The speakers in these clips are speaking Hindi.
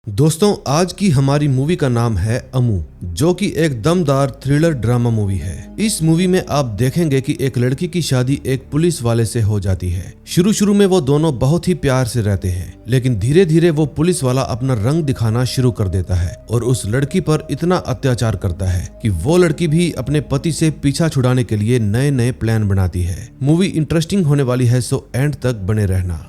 दोस्तों, आज की हमारी मूवी का नाम है अमू, जो कि एक दमदार थ्रिलर ड्रामा मूवी है। इस मूवी में आप देखेंगे कि एक लड़की की शादी एक पुलिस वाले से हो जाती है। शुरू में वो दोनों बहुत ही प्यार से रहते हैं, लेकिन धीरे धीरे वो पुलिस वाला अपना रंग दिखाना शुरू कर देता है और उस लड़की पर इतना अत्याचार करता है कि वो लड़की भी अपने पति से पीछा छुड़ाने के लिए नए नए प्लान बनाती है। मूवी इंटरेस्टिंग होने वाली है, सो एंड तक बने रहना।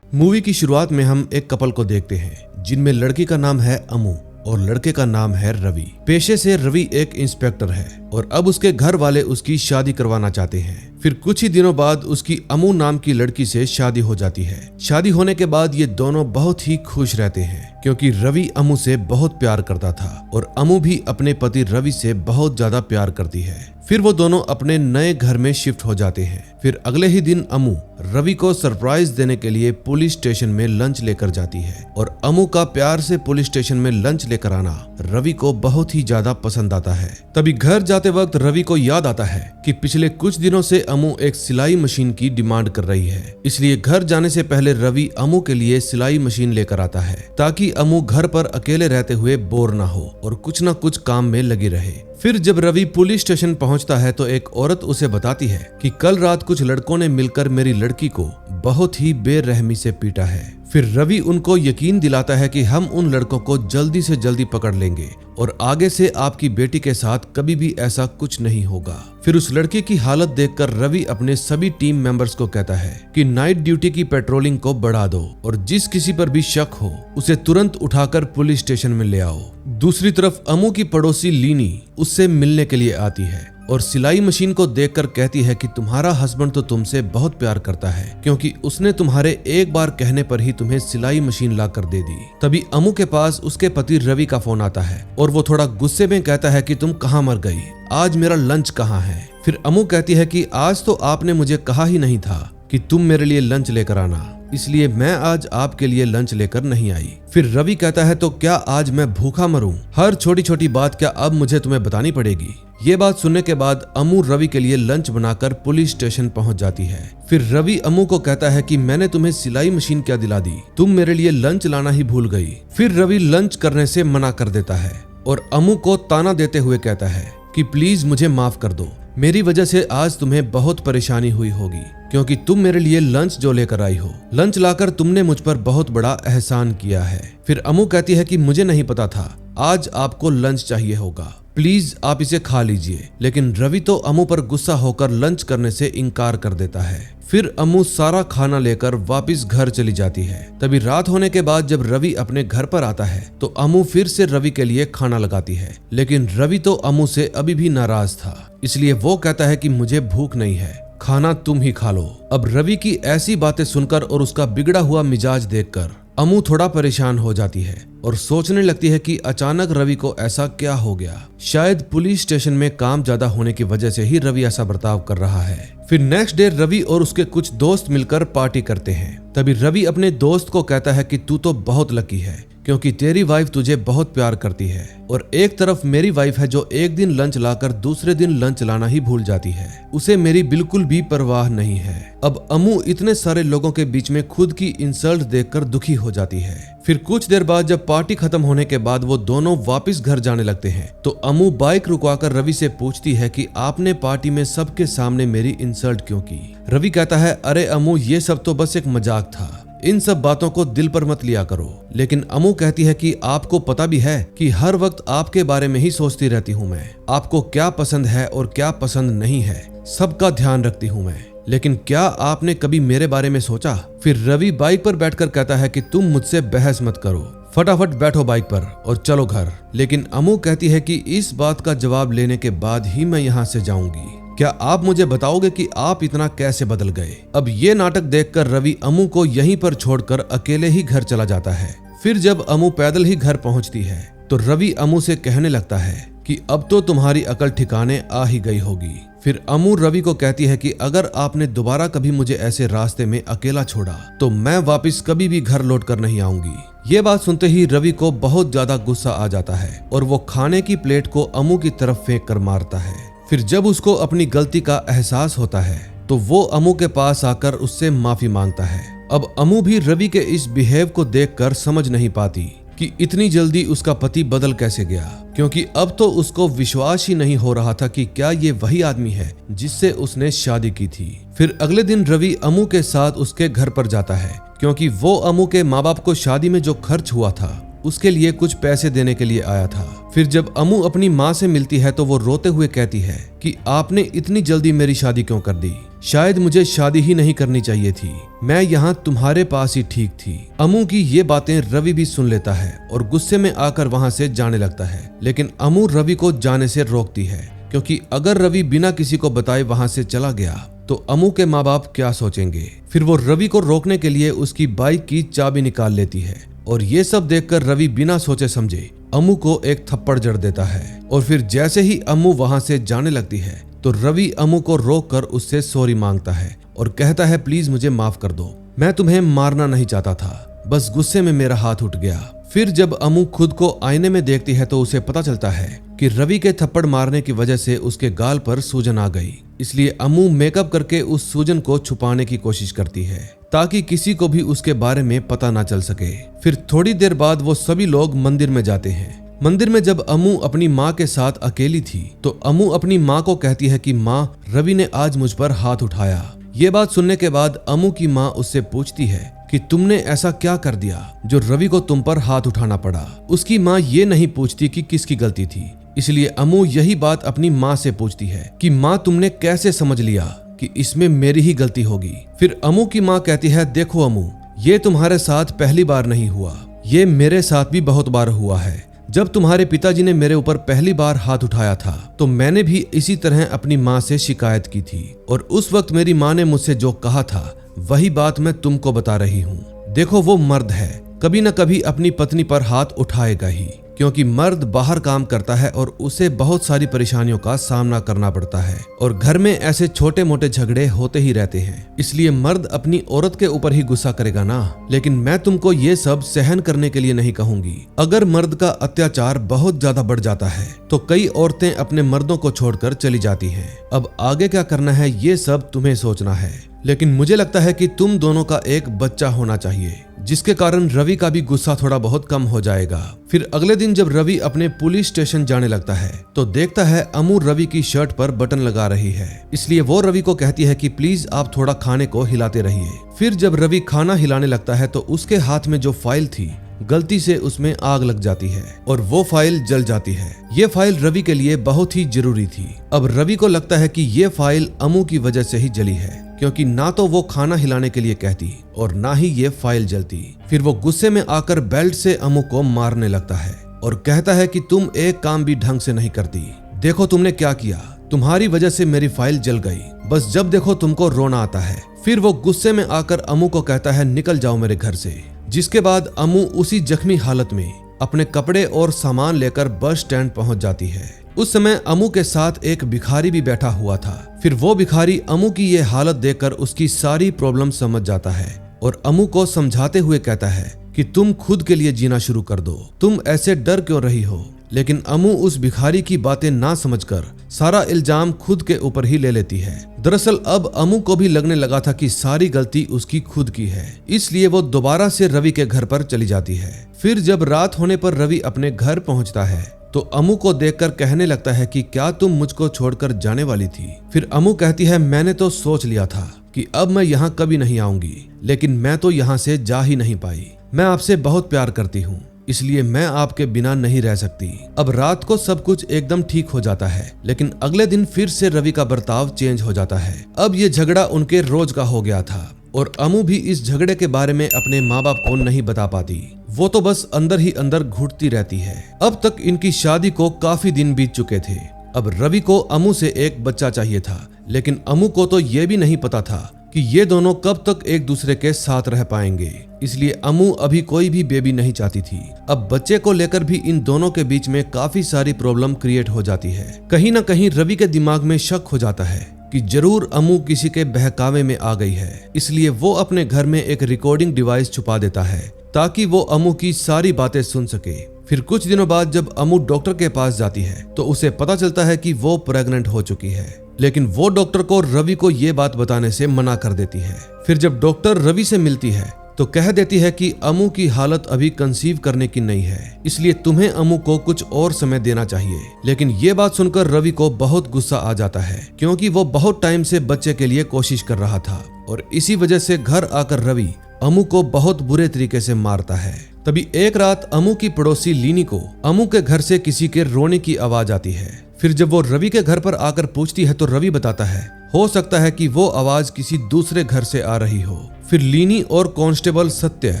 मूवी की शुरुआत में हम एक कपल को देखते हैं, जिनमें लड़की का नाम है अमू और लड़के का नाम है रवि। पेशे से रवि एक इंस्पेक्टर है और अब उसके घर वाले उसकी शादी करवाना चाहते हैं। फिर कुछ ही दिनों बाद उसकी अमू नाम की लड़की से शादी हो जाती है। शादी होने के बाद ये दोनों बहुत ही खुश रहते हैं, क्योंकि रवि अमू से बहुत प्यार करता था और अमू भी अपने पति रवि से बहुत ज्यादा प्यार करती है। फिर वो दोनों अपने नए घर में शिफ्ट हो जाते हैं। फिर अगले ही दिन अमू रवि को सरप्राइज देने के लिए पुलिस स्टेशन में लंच लेकर जाती है और अमू का प्यार से पुलिस स्टेशन में लंच लेकर आना रवि को बहुत ही ज्यादा पसंद आता है। तभी घर जाते वक्त रवि को याद आता है कि पिछले कुछ दिनों से अमू एक सिलाई मशीन की डिमांड कर रही है, इसलिए घर जाने से पहले रवि अमू के लिए सिलाई मशीन लेकर आता है, ताकि अमू घर पर अकेले रहते हुए बोर ना हो और कुछ न कुछ काम में लगी रहे। फिर जब रवि पुलिस स्टेशन पहुंचता है तो एक औरत उसे बताती है कि कल रात कुछ लड़कों ने मिलकर मेरी लड़की को बहुत ही बेरहमी से पीटा है। फिर रवि उनको यकीन दिलाता है कि हम उन लड़कों को जल्दी से जल्दी पकड़ लेंगे और आगे से आपकी बेटी के साथ कभी भी ऐसा कुछ नहीं होगा। फिर उस लड़की की हालत देखकर रवि अपने सभी टीम मेंबर्स को कहता है कि नाइट ड्यूटी की पेट्रोलिंग को बढ़ा दो और जिस किसी पर भी शक हो उसे तुरंत उठाकर पुलिस स्टेशन में ले आओ। दूसरी तरफ अमू की पड़ोसी लीनी उससे मिलने के लिए आती है और सिलाई मशीन को देखकर कहती है कि तुम्हारा हस्बैंड तो तुमसे बहुत प्यार करता है, क्योंकि उसने तुम्हारे एक बार कहने पर ही तुम्हें सिलाई मशीन ला कर दे दी। तभी अमू के पास उसके पति रवि का फोन आता है और वो थोड़ा गुस्से में कहता है कि तुम कहाँ मर गई, आज मेरा लंच कहाँ है। फिर अमू कहती है कि आज तो आपने मुझे कहा ही नहीं था कि तुम मेरे लिए लंच लेकर आना, इसलिए मैं आज आपके लिए लंच लेकर नहीं आई। फिर रवि कहता है तो क्या आज मैं भूखा मरूं? हर छोटी छोटी बात क्या अब मुझे तुम्हें बतानी पड़ेगी? ये बात सुनने के बाद अमू रवि के लिए लंच बनाकर पुलिस स्टेशन पहुंच जाती है। फिर रवि अमू को कहता है कि मैंने तुम्हें सिलाई मशीन क्या दिला दी, तुम मेरे लिए लंच लाना ही भूल गई। फिर रवि लंच करने से मना कर देता है और अमू को ताना देते हुए कहता है कि प्लीज मुझे माफ कर दो, मेरी वजह से आज तुम्हें बहुत परेशानी हुई होगी, क्योंकि तुम मेरे लिए लंच जो लेकर आई हो, लंच लाकर तुमने मुझ पर बहुत बड़ा एहसान किया है। फिर अमू कहती है कि मुझे नहीं पता था आज आपको लंच चाहिए होगा, प्लीज आप इसे खा लीजिए। लेकिन रवि तो अमू पर गुस्सा होकर लंच करने से इनकार कर देता है। फिर अमू सारा खाना लेकर वापस घर चली जाती है। तभी रात होने के बाद जब रवि अपने घर पर आता है तो अमू फिर से रवि के लिए खाना लगाती है, लेकिन रवि तो अमू से अभी भी नाराज था, इसलिए वो कहता है कि मुझे भूख नहीं है, खाना तुम ही खा लो। अब रवि की ऐसी बातें सुनकर और उसका बिगड़ा हुआ मिजाज देखकर अमू थोड़ा परेशान हो जाती है और सोचने लगती है कि अचानक रवि को ऐसा क्या हो गया। शायद पुलिस स्टेशन में काम ज्यादा होने की वजह से ही रवि ऐसा बर्ताव कर रहा है। फिर नेक्स्ट डे रवि और उसके कुछ दोस्त मिलकर पार्टी करते हैं। तभी रवि अपने दोस्त को कहता है कि तू तो बहुत लकी है, क्योंकि तेरी वाइफ तुझे बहुत प्यार करती है और एक तरफ मेरी वाइफ है जो एक दिन लंच लाकर दूसरे दिन लंच लाना ही भूल जाती है, उसे मेरी बिल्कुल भी परवाह नहीं है। अब अमू इतने सारे लोगों के बीच में खुद की इंसल्ट देखकर दुखी हो जाती है। फिर कुछ देर बाद जब पार्टी खत्म होने के बाद वो दोनों वापस घर जाने लगते हैं तो अमू बाइक रुकवाकर रवि से पूछती है कि आपने पार्टी में सबके सामने मेरी इंसल्ट क्यों की? रवि कहता है अरे अमू, ये सब तो बस एक मजाक था, इन सब बातों को दिल पर मत लिया करो। लेकिन अमू कहती है कि आपको पता भी है कि हर वक्त आपके बारे में ही सोचती रहती हूँ मैं, आपको क्या पसंद है और क्या पसंद नहीं है सबका ध्यान रखती हूँ मैं, लेकिन क्या आपने कभी मेरे बारे में सोचा? फिर रवि बाइक पर बैठकर कहता है कि तुम मुझसे बहस मत करो, फटाफट बैठो बाइक पर और चलो घर। लेकिन अमू कहती है कि इस बात का जवाब लेने के बाद ही मैं यहाँ से जाऊंगी, क्या आप मुझे बताओगे कि आप इतना कैसे बदल गए? अब ये नाटक देखकर रवि अमू को यहीं पर छोड़कर अकेले ही घर चला जाता है। फिर जब अमू पैदल ही घर पहुंचती है तो रवि अमू से कहने लगता है कि अब तो तुम्हारी अकल ठिकाने आ ही गई होगी। फिर अमू रवि को कहती है कि अगर आपने दोबारा कभी मुझे ऐसे रास्ते में अकेला छोड़ा तो मैं वापस कभी भी घर लौट कर नहीं आऊंगी। ये बात सुनते ही रवि को बहुत ज्यादा गुस्सा आ जाता है और वो खाने की प्लेट को अमू की तरफ फेंक कर मारता है। फिर जब उसको अपनी गलती का एहसास होता है तो वो अमू के पास आकर उससे माफी मांगता है। अब अमू भी रवि के इस बिहेव को देखकर समझ नहीं पाती कि इतनी जल्दी उसका पति बदल कैसे गया, क्योंकि अब तो उसको विश्वास ही नहीं हो रहा था कि क्या ये वही आदमी है जिससे उसने शादी की थी। फिर अगले दिन रवि अमू के साथ उसके घर पर जाता है, क्योंकि वो अमू के माँ बाप को शादी में जो खर्च हुआ था उसके लिए कुछ पैसे देने के लिए आया था। फिर जब अमू अपनी माँ से मिलती है तो वो रोते हुए कहती है कि आपने इतनी जल्दी मेरी शादी क्यों कर दी, शायद मुझे शादी ही नहीं करनी चाहिए थी, मैं यहाँ तुम्हारे पास ही ठीक थी। अमू की ये बातें रवि भी सुन लेता है और गुस्से में आकर वहाँ से जाने लगता है, लेकिन अमू रवि को जाने से रोकती है, क्योंकि अगर रवि बिना किसी को बताए वहाँ से चला गया तो अमू के माँ बाप क्या सोचेंगे। फिर वो रवि को रोकने के लिए उसकी बाइक की चाबी निकाल लेती है और ये सब देखकर रवि बिना सोचे समझे अमू को एक थप्पड़ जड़ देता है। और फिर जैसे ही अमू वहां से जाने लगती है तो रवि अमू को रोककर उससे सॉरी मांगता है और कहता है प्लीज मुझे माफ कर दो, मैं तुम्हें मारना नहीं चाहता था, बस गुस्से में मेरा हाथ उठ गया। फिर जब अमू खुद को आईने में देखती है तो उसे पता चलता है कि रवि के थप्पड़ मारने की वजह से उसके गाल पर सूजन आ गई, इसलिए अमू मेकअप करके उस सूजन को छुपाने की कोशिश करती है ताकि किसी को भी उसके बारे में पता ना चल सके। फिर थोड़ी देर बाद वो सभी लोग मंदिर में जाते हैं। मंदिर में जब अमू अपनी माँ के साथ अकेली थी तो अमू अपनी माँ को कहती है कि माँ, रवि ने आज मुझ पर हाथ उठाया। ये बात सुनने के बाद अमू की माँ उससे पूछती है कि तुमने ऐसा क्या कर दिया जो रवि को तुम पर हाथ उठाना पड़ा। उसकी माँ ये नहीं पूछती कि किसकी गलती थी, इसलिए अमू यही बात अपनी माँ से पूछती है कि माँ तुमने कैसे समझ लिया कि इसमें मेरी ही गलती होगी। फिर अमू की माँ कहती है देखो अमू, ये तुम्हारे साथ पहली बार नहीं हुआ, ये मेरे साथ भी बहुत बार हुआ है। जब तुम्हारे पिताजी ने मेरे ऊपर पहली बार हाथ उठाया था तो मैंने भी इसी तरह अपनी माँ से शिकायत की थी और उस वक्त मेरी माँ ने मुझसे जो कहा था वही बात मैं तुमको बता रही हूँ। देखो वो मर्द है, कभी न कभी अपनी पत्नी पर हाथ उठाएगा ही, क्योंकि मर्द बाहर काम करता है और उसे बहुत सारी परेशानियों का सामना करना पड़ता है और घर में ऐसे छोटे मोटे झगड़े होते ही रहते हैं, इसलिए मर्द अपनी औरत के ऊपर ही गुस्सा करेगा ना। लेकिन मैं तुमको ये सब सहन करने के लिए नहीं कहूंगी। अगर मर्द का अत्याचार बहुत ज्यादा बढ़ जाता है तो कई औरतें अपने मर्दों को छोड़कर चली जाती हैं। अब आगे क्या करना है ये सब तुम्हें सोचना है, लेकिन मुझे लगता है कि तुम दोनों का एक बच्चा होना चाहिए, जिसके कारण रवि का भी गुस्सा थोड़ा बहुत कम हो जाएगा। फिर अगले दिन जब रवि अपने पुलिस स्टेशन जाने लगता है तो देखता है अमू रवि की शर्ट पर बटन लगा रही है, इसलिए वो रवि को कहती है कि प्लीज आप थोड़ा खाने को हिलाते रहिए। फिर जब रवि खाना हिलाने लगता है तो उसके हाथ में जो फाइल थी गलती से उसमें आग लग जाती है और वो फाइल जल जाती है। ये फाइल रवि के लिए बहुत ही जरूरी थी। अब रवि को लगता है कि ये फाइल अमू की वजह से ही जली है, क्योंकि ना तो वो खाना हिलाने के लिए कहती और ना ही ये फाइल जलती। फिर वो गुस्से में आकर बेल्ट से अमू को मारने लगता है और कहता है कि तुम एक काम भी ढंग से नहीं करती, देखो तुमने क्या किया, तुम्हारी वजह से मेरी फाइल जल गई, बस जब देखो तुमको रोना आता है। फिर वो गुस्से में आकर अमू को कहता है निकल जाओ मेरे घर से, जिसके बाद अमू उसी जख्मी हालत में अपने कपड़े और सामान लेकर बस स्टैंड पहुंच जाती है। उस समय अमू के साथ एक भिखारी भी बैठा हुआ था। फिर वो भिखारी अमू की ये हालत देखकर उसकी सारी प्रॉब्लम समझ जाता है और अमू को समझाते हुए कहता है कि तुम खुद के लिए जीना शुरू कर दो, तुम ऐसे डर क्यों रही हो। लेकिन अमू उस भिखारी की बातें ना समझकर सारा इल्जाम खुद के ऊपर ही ले लेती है। दरअसल अब अमू को भी लगने लगा था कि सारी गलती उसकी खुद की है, इसलिए वो दोबारा से रवि के घर पर चली जाती है। फिर जब रात होने पर रवि अपने घर पहुंचता है तो अमू को देखकर कहने लगता है कि क्या तुम मुझको छोड़कर जाने वाली थी। फिर अमू कहती है मैंने तो सोच लिया था कि अब मैं यहाँ कभी नहीं आऊंगी, लेकिन मैं तो यहाँ से जा ही नहीं पाई। मैं आपसे बहुत प्यार करती हूँ, इसलिए मैं आपके बिना नहीं रह सकती। अब रात को सब कुछ एकदम ठीक हो जाता है, लेकिन अगले दिन फिर से रवि का बर्ताव चेंज हो जाता है। अब ये झगड़ा उनके रोज का हो गया था और अमू भी इस झगड़े के बारे में अपने माँ बाप को नहीं बता पाती, वो तो बस अंदर ही अंदर घुटती रहती है। अब तक इनकी शादी को काफी दिन बीत चुके थे। अब रवि को अमू से एक बच्चा चाहिए था, लेकिन अमू को तो ये भी नहीं पता था कि ये दोनों कब तक एक दूसरे के साथ रह पाएंगे, इसलिए अमू अभी कोई भी बेबी नहीं चाहती थी। अब बच्चे को लेकर भी इन दोनों के बीच में काफी सारी प्रॉब्लम क्रिएट हो जाती है। कहीं ना कहीं रवि के दिमाग में शक हो जाता है कि जरूर अमू किसी के बहकावे में आ गई है, इसलिए वो अपने घर में एक रिकॉर्डिंग डिवाइस छुपा देता है ताकि वो अमू की सारी बातें सुन सके। फिर कुछ दिनों बाद जब अमू डॉक्टर के पास जाती है तो उसे पता चलता है कि वो प्रेग्नेंट हो चुकी है। लेकिन वो डॉक्टर को रवि को ये बात बताने से मना कर देती है। फिर जब डॉक्टर रवि से मिलती है तो कह देती है कि अमू की हालत अभी कंसीव करने की नहीं है, इसलिए तुम्हें अमू को कुछ और समय देना चाहिए। लेकिन ये बात सुनकर रवि को बहुत गुस्सा आ जाता है, क्योंकि वो बहुत टाइम से बच्चे के लिए कोशिश कर रहा था और इसी वजह से घर आकर रवि अमू को बहुत बुरे तरीके से मारता है। तभी एक रात अमू की पड़ोसी लीनी को अमू के घर से किसी के रोने की आवाज आती है। फिर जब वो रवि के घर पर आकर पूछती है तो रवि बताता है हो सकता है कि वो आवाज किसी दूसरे घर से आ रही हो। फिर लीनी और कांस्टेबल सत्य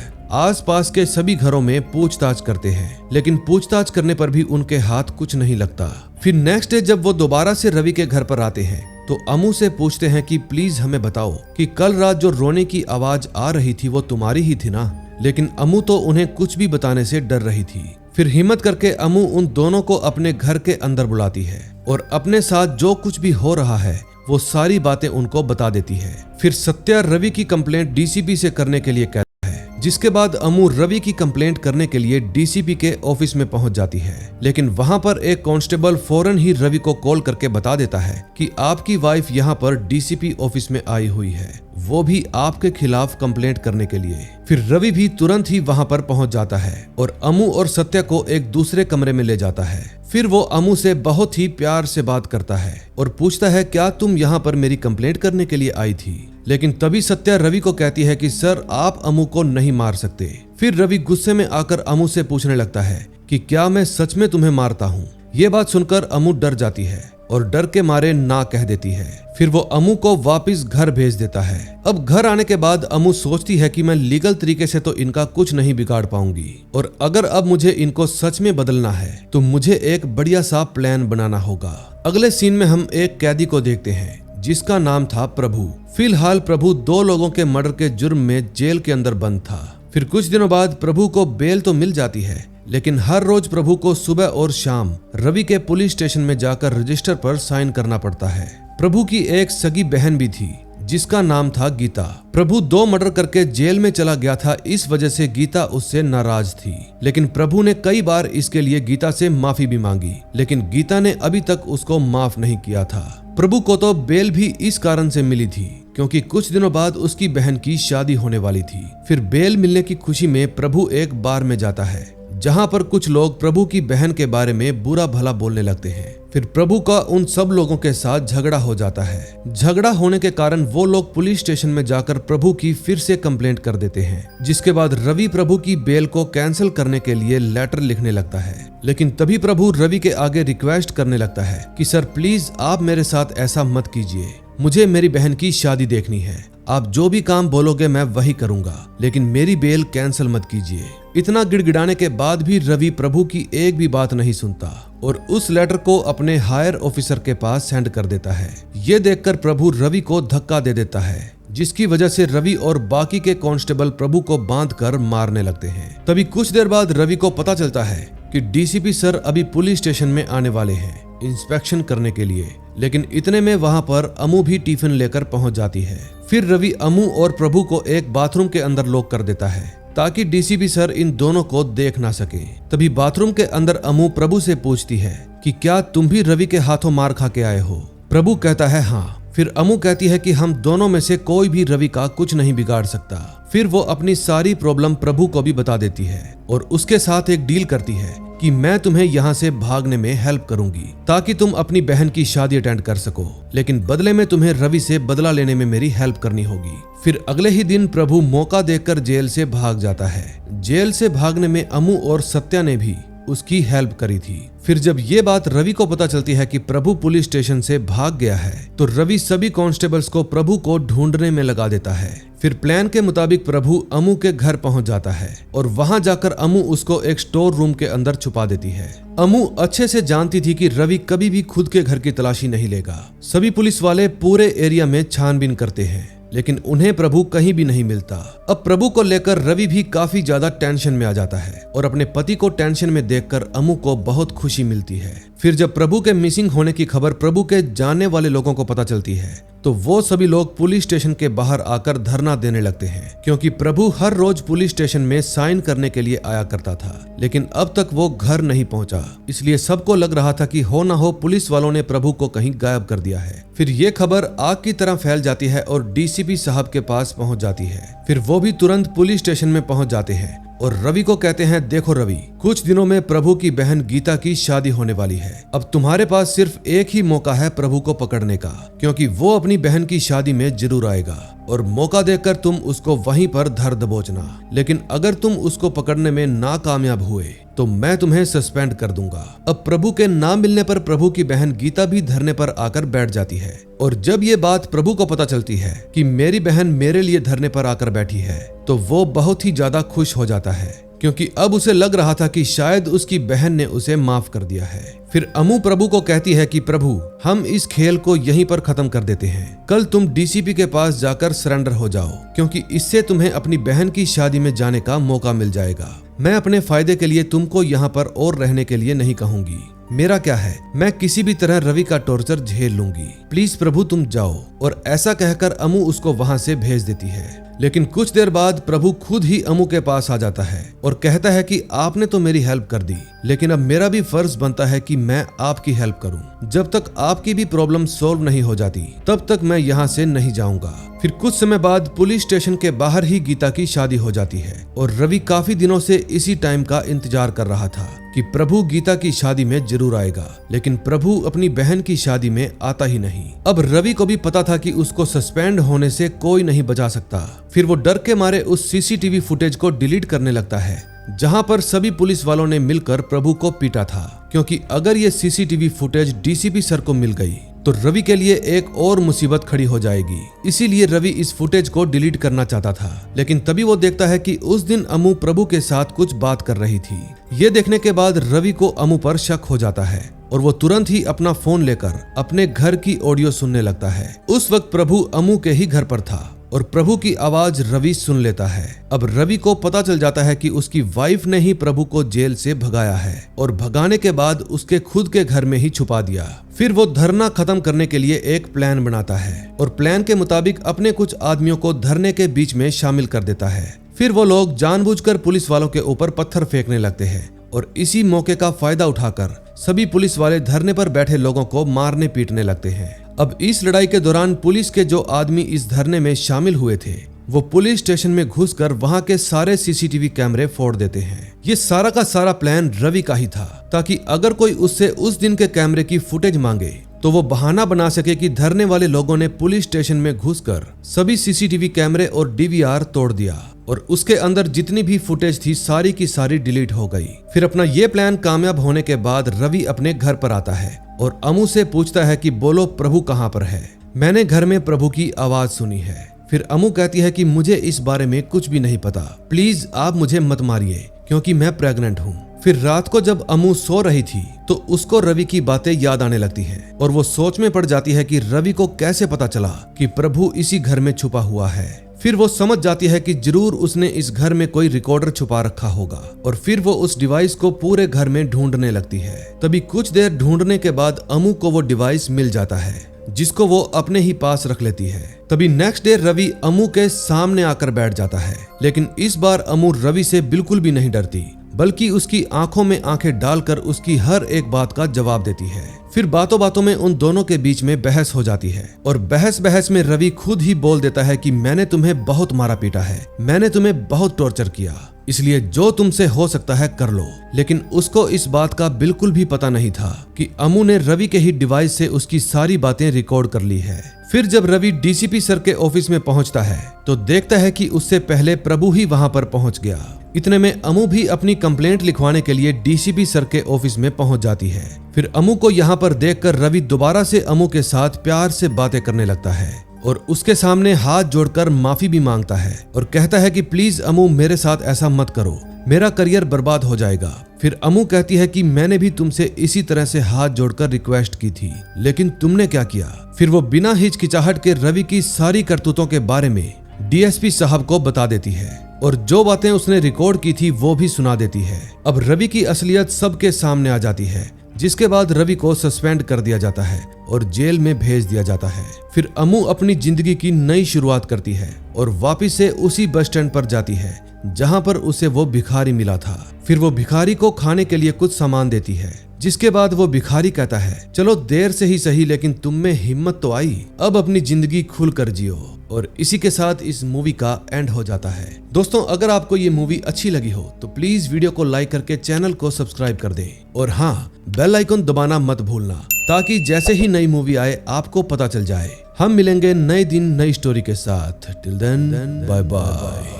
आसपास के सभी घरों में पूछताछ करते हैं, लेकिन पूछताछ करने पर भी उनके हाथ कुछ नहीं लगता। फिर नेक्स्ट डे जब वो दोबारा से रवि के घर पर आते हैं तो अमू से पूछते हैं कि प्लीज हमें बताओ कि कल रात जो रोने की आवाज आ रही थी वो तुम्हारी ही थी ना। लेकिन अमू तो उन्हें कुछ भी बताने से डर रही थी। फिर हिम्मत करके अमू उन दोनों को अपने घर के अंदर बुलाती है और अपने साथ जो कुछ भी हो रहा है वो सारी बातें उनको बता देती है। फिर सत्या रवि की कंप्लेंट डीसीपी से करने के लिए कहता है, जिसके बाद अमू रवि की कंप्लेंट करने के लिए डीसीपी के ऑफिस में पहुंच जाती है। लेकिन वहां पर एक कांस्टेबल फौरन ही रवि को कॉल करके बता देता है कि आपकी वाइफ यहां पर डीसीपी ऑफिस में आई हुई है, वो भी आपके खिलाफ कंप्लेंट करने के लिए। फिर रवि भी तुरंत ही वहां पर पहुंच जाता है और अमू और सत्या को एक दूसरे कमरे में ले जाता है। फिर वो अमू से बहुत ही प्यार से बात करता है और पूछता है क्या तुम यहाँ पर मेरी कंप्लेंट करने के लिए आई थी। लेकिन तभी सत्या रवि को कहती है कि सर आप अमू को नहीं मार सकते। फिर रवि गुस्से में आकर अमू से पूछने लगता है कि क्या मैं सच में तुम्हें मारता हूँ। ये बात सुनकर अमू डर जाती है और डर के मारे ना कह देती है। फिर वो अमू को वापस घर भेज देता है। अब घर आने के बाद अमू सोचती है कि मैं लीगल तरीके से तो इनका कुछ नहीं बिगाड़ पाऊंगी, और अगर अब मुझे इनको सच में बदलना है तो मुझे एक बढ़िया सा प्लान बनाना होगा। अगले सीन में हम एक कैदी को देखते हैं जिसका नाम था प्रभु। फिलहाल प्रभु 2 लोगों के मर्डर के जुर्म में जेल के अंदर बंद था। फिर कुछ दिनों बाद प्रभु को बेल तो मिल जाती है, लेकिन हर रोज प्रभु को सुबह और शाम रवि के पुलिस स्टेशन में जाकर रजिस्टर पर साइन करना पड़ता है। प्रभु की एक सगी बहन भी थी जिसका नाम था गीता। प्रभु 2 मर्डर करके जेल में चला गया था, इस वजह से गीता उससे नाराज थी। लेकिन प्रभु ने कई बार इसके लिए गीता से माफी भी मांगी, लेकिन गीता ने अभी तक उसको माफ नहीं किया था। प्रभु को तो बेल भी इस कारण से मिली थी क्योंकि कुछ दिनों बाद उसकी बहन की शादी होने वाली थी। फिर बेल मिलने की खुशी में प्रभु एक बार में जाता है जहां पर कुछ लोग प्रभु की बहन के बारे में बुरा भला बोलने लगते हैं। फिर प्रभु का उन सब लोगों के साथ झगड़ा हो जाता है। झगड़ा होने के कारण वो लोग पुलिस स्टेशन में जाकर प्रभु की फिर से कंप्लेंट कर देते हैं, जिसके बाद रवि प्रभु की बेल को कैंसिल करने के लिए लेटर लिखने लगता है। लेकिन तभी प्रभु रवि के आगे रिक्वेस्ट करने लगता है कि सर प्लीज आप मेरे साथ ऐसा मत कीजिए, मुझे मेरी बहन की शादी देखनी है, आप जो भी काम बोलोगे मैं वही करूंगा, लेकिन मेरी बेल कैंसिल मत कीजिए। इतना गिड़गिड़ाने के बाद भी रवि प्रभु की एक भी बात नहीं सुनता और उस लेटर को अपने हायर ऑफिसर के पास सेंड कर देता है। ये देखकर प्रभु रवि को धक्का दे देता है, जिसकी वजह से रवि और बाकी के कांस्टेबल प्रभु को बांधकर मारने लगते हैं। तभी कुछ देर बाद रवि को पता चलता है कि डीसीपी सर अभी पुलिस स्टेशन में आने वाले हैं इंस्पेक्शन करने के लिए। लेकिन इतने में वहां पर अमू भी टिफिन लेकर पहुंच जाती है। फिर रवि अमू और प्रभु को एक बाथरूम के अंदर लॉक कर देता है ताकि डीसीपी सर इन दोनों को देख ना सके। तभी बाथरूम के अंदर अमू प्रभु से पूछती है कि क्या तुम भी रवि के हाथों मार खा के आए हो। प्रभु कहता है हाँ। फिर अमू कहती है कि हम दोनों में से कोई भी रवि का कुछ नहीं बिगाड़ सकता। फिर वो अपनी सारी प्रॉब्लम प्रभु को भी बता देती है और उसके साथ एक डील करती है कि मैं तुम्हें यहाँ से भागने में हेल्प करूंगी ताकि तुम अपनी बहन की शादी अटेंड कर सको, लेकिन बदले में तुम्हें रवि से बदला लेने में मेरी हेल्प करनी होगी। फिर अगले ही दिन प्रभु मौका देखकर जेल से भाग जाता है। जेल से भागने में अमू और सत्या ने भी उसकी हेल्प करी थी। फिर जब ये बात रवि को पता चलती है कि प्रभु पुलिस स्टेशन से भाग गया है तो रवि सभी कांस्टेबल्स को प्रभु को ढूंढने में लगा देता है। फिर प्लान के मुताबिक प्रभु अमू के घर पहुंच जाता है और वहां जाकर अमू उसको एक स्टोर रूम के अंदर छुपा देती है। अमू अच्छे से जानती थी कि रवि कभी भी खुद के घर की तलाशी नहीं लेगा। सभी पुलिस वाले पूरे एरिया में छानबीन करते हैं, लेकिन उन्हें प्रभु कहीं भी नहीं मिलता। अब प्रभु को लेकर रवि भी काफी ज्यादा टेंशन में आ जाता है और अपने पति को टेंशन में देखकर अमू को बहुत खुशी मिलती है। फिर जब प्रभु के मिसिंग होने की खबर प्रभु के जानने वाले लोगों को पता चलती है तो वो सभी लोग पुलिस स्टेशन के बाहर आकर धरना देने लगते हैं, क्योंकि प्रभु हर रोज पुलिस स्टेशन में साइन करने के लिए आया करता था, लेकिन अब तक वो घर नहीं पहुंचा। इसलिए सबको लग रहा था कि हो ना हो पुलिस वालों ने प्रभु को कहीं गायब कर दिया है। फिर ये खबर आग की तरह फैल जाती है और डीसीपी साहब के पास पहुंच जाती है। फिर वो भी तुरंत पुलिस स्टेशन में पहुंच जाते हैं और रवि को कहते हैं, देखो रवि, कुछ दिनों में प्रभु की बहन गीता की शादी होने वाली है। अब तुम्हारे पास सिर्फ एक ही मौका है प्रभु को पकड़ने का, क्योंकि वो अपनी बहन की शादी में जरूर आएगा और मौका देखकर तुम उसको वहीं पर धर दबोचना। लेकिन अगर तुम उसको पकड़ने में नाकामयाब हुए तो मैं तुम्हें सस्पेंड कर दूंगा। अब प्रभु के ना मिलने पर प्रभु की बहन गीता भी धरने पर आकर बैठ जाती है और जब ये बात प्रभु को पता चलती है कि मेरी बहन मेरे लिए धरने पर आकर बैठी है तो वो बहुत ही ज्यादा खुश हो जाता है, क्योंकि अब उसे लग रहा था कि शायद उसकी बहन ने उसे माफ कर दिया है। फिर अमू प्रभु को कहती है कि प्रभु, हम इस खेल को यहीं पर खत्म कर देते हैं। कल तुम डीसीपी के पास जाकर सरेंडर हो जाओ, क्योंकि इससे तुम्हें अपनी बहन की शादी में जाने का मौका मिल जाएगा। मैं अपने फायदे के लिए तुमको यहाँ पर और रहने के लिए नहीं कहूंगी। मेरा क्या है, मैं किसी भी तरह रवि का टॉर्चर झेल लूंगी। प्लीज प्रभु तुम जाओ। और ऐसा कहकर अमू उसको वहां से भेज देती है। लेकिन कुछ देर बाद प्रभु खुद ही अमू के पास आ जाता है और कहता है कि आपने तो मेरी हेल्प कर दी, लेकिन अब मेरा भी फर्ज बनता है कि मैं आपकी हेल्प करूं। जब तक आपकी भी प्रॉब्लम सॉल्व नहीं हो जाती तब तक मैं यहाँ से नहीं जाऊंगा। फिर कुछ समय बाद पुलिस स्टेशन के बाहर ही गीता की शादी हो जाती है और रवि काफी दिनों से इसी टाइम का इंतजार कर रहा था कि प्रभु गीता की शादी में जरूर आएगा, लेकिन प्रभु अपनी बहन की शादी में आता ही नहीं। अब रवि को भी पता था कि उसको सस्पेंड होने से कोई नहीं बचा सकता। फिर वो डर के मारे उस सीसीटीवी फुटेज को डिलीट करने लगता है जहां पर सभी पुलिस वालों ने मिलकर प्रभु को पीटा था, क्योंकि अगर ये सीसीटीवी फुटेज डीसीपी सर को मिल गई तो रवि के लिए एक और मुसीबत खड़ी हो जाएगी। इसीलिए रवि इस फुटेज को डिलीट करना चाहता था, लेकिन तभी वो देखता है कि उस दिन अमू प्रभु के साथ कुछ बात कर रही थी। ये देखने के बाद रवि को अमू पर शक हो जाता है और वो तुरंत ही अपना फोन लेकर अपने घर की ऑडियो सुनने लगता है। उस वक्त प्रभु अमू के ही घर पर था और प्रभु की आवाज रवि सुन लेता है। अब रवि को पता चल जाता है कि उसकी वाइफ ने ही प्रभु को जेल से भगाया है और भगाने के बाद उसके खुद के घर में ही छुपा दिया। फिर वो धरना खत्म करने के लिए एक प्लान बनाता है और प्लान के मुताबिक अपने कुछ आदमियों को धरने के बीच में शामिल कर देता है। फिर वो लोग जानबूझकर पुलिस वालों के ऊपर पत्थर फेंकने लगते हैं और इसी मौके का फायदा उठाकर सभी पुलिस वाले धरने पर बैठे लोगों को मारने पीटने लगते हैं। अब इस लड़ाई के दौरान पुलिस के जो आदमी इस धरने में शामिल हुए थे वो पुलिस स्टेशन में घुसकर वहां के सारे सीसीटीवी कैमरे फोड़ देते हैं। ये सारा का सारा प्लान रवि का ही था, ताकि अगर कोई उससे उस दिन के कैमरे की फुटेज मांगे तो वो बहाना बना सके कि धरने वाले लोगों ने पुलिस स्टेशन में घुसकर सभी सीसीटीवी कैमरे और डीवीआर तोड़ दिया और उसके अंदर जितनी भी फुटेज थी सारी की सारी डिलीट हो गई। फिर अपना ये प्लान कामयाब होने के बाद रवि अपने घर पर आता है और अमू से पूछता है कि बोलो प्रभु कहाँ पर है, मैंने घर में प्रभु की आवाज सुनी है। फिर अमू कहती है कि मुझे इस बारे में कुछ भी नहीं पता, प्लीज आप मुझे मत मारिए क्योंकि मैं प्रेग्नेंट हूँ। फिर रात को जब अमू सो रही थी तो उसको रवि की बातें याद आने लगती हैं और वो सोच में पड़ जाती है कि रवि को कैसे पता चला कि प्रभु इसी घर में छुपा हुआ है। फिर वो समझ जाती है कि जरूर उसने इस घर में कोई रिकॉर्डर छुपा रखा होगा और फिर वो उस डिवाइस को पूरे घर में ढूंढने लगती है। तभी कुछ देर ढूंढने के बाद अमू को वो डिवाइस मिल जाता है जिसको वो अपने ही पास रख लेती है। तभी नेक्स्ट डे रवि अमू के सामने आकर बैठ जाता है, लेकिन इस बार अमू रवि से बिल्कुल भी नहीं डरती, बल्कि उसकी आंखों में आंखें डालकर उसकी हर एक बात का जवाब देती है। फिर बातों बातों में उन दोनों के बीच में बहस हो जाती है और बहस बहस में रवि खुद ही बोल देता है कि मैंने तुम्हें बहुत मारा पीटा है, मैंने तुम्हें बहुत टॉर्चर किया, इसलिए जो तुमसे हो सकता है कर लो। लेकिन उसको इस बात का बिल्कुल भी पता नहीं था कि अमू ने रवि के ही डिवाइस से उसकी सारी बातें रिकॉर्ड कर ली है। फिर जब रवि डीसीपी सर के ऑफिस में पहुंचता है तो देखता है कि उससे पहले प्रभु ही वहां पर पहुंच गया। इतने में अमू भी अपनी कंप्लेंट लिखवाने के लिए डीसीपी सर के ऑफिस में पहुंच जाती है। फिर अमू को यहाँ पर देखकर रवि दोबारा से अमू के साथ प्यार से बातें करने लगता है और उसके सामने हाथ जोड़कर माफी भी मांगता है और कहता है कि प्लीज अमू मेरे साथ ऐसा मत करो, मेरा करियर बर्बाद हो जाएगा। फिर अमू कहती है कि मैंने भी तुमसे इसी तरह से हाथ जोड़कर रिक्वेस्ट की थी, लेकिन तुमने क्या किया। फिर वो बिना हिचकिचाहट के रवि की सारी करतूतों के बारे में डीएसपी साहब को बता देती है और जो बातें उसने रिकॉर्ड की थी वो भी सुना देती है। अब रवि की असलियत सबके सामने आ जाती है। जिसके बाद रवि को सस्पेंड कर दिया जाता है और जेल में भेज दिया जाता है। फिर अमू अपनी जिंदगी की नई शुरुआत करती है और वापिस से उसी बस स्टैंड पर जाती है जहां पर उसे वो भिखारी मिला था। फिर वो भिखारी को खाने के लिए कुछ सामान देती है, जिसके बाद वो भिखारी कहता है, चलो देर से ही सही लेकिन तुम में हिम्मत तो आई, अब अपनी जिंदगी खुल कर जियो। और इसी के साथ इस मूवी का एंड हो जाता है। दोस्तों, अगर आपको ये मूवी अच्छी लगी हो तो प्लीज वीडियो को लाइक करके चैनल को सब्सक्राइब कर दें और हाँ, बेल आइकन दबाना मत भूलना ताकि जैसे ही नई मूवी आए आपको पता चल जाए। हम मिलेंगे नए दिन नई स्टोरी के साथ। Till then bye bye.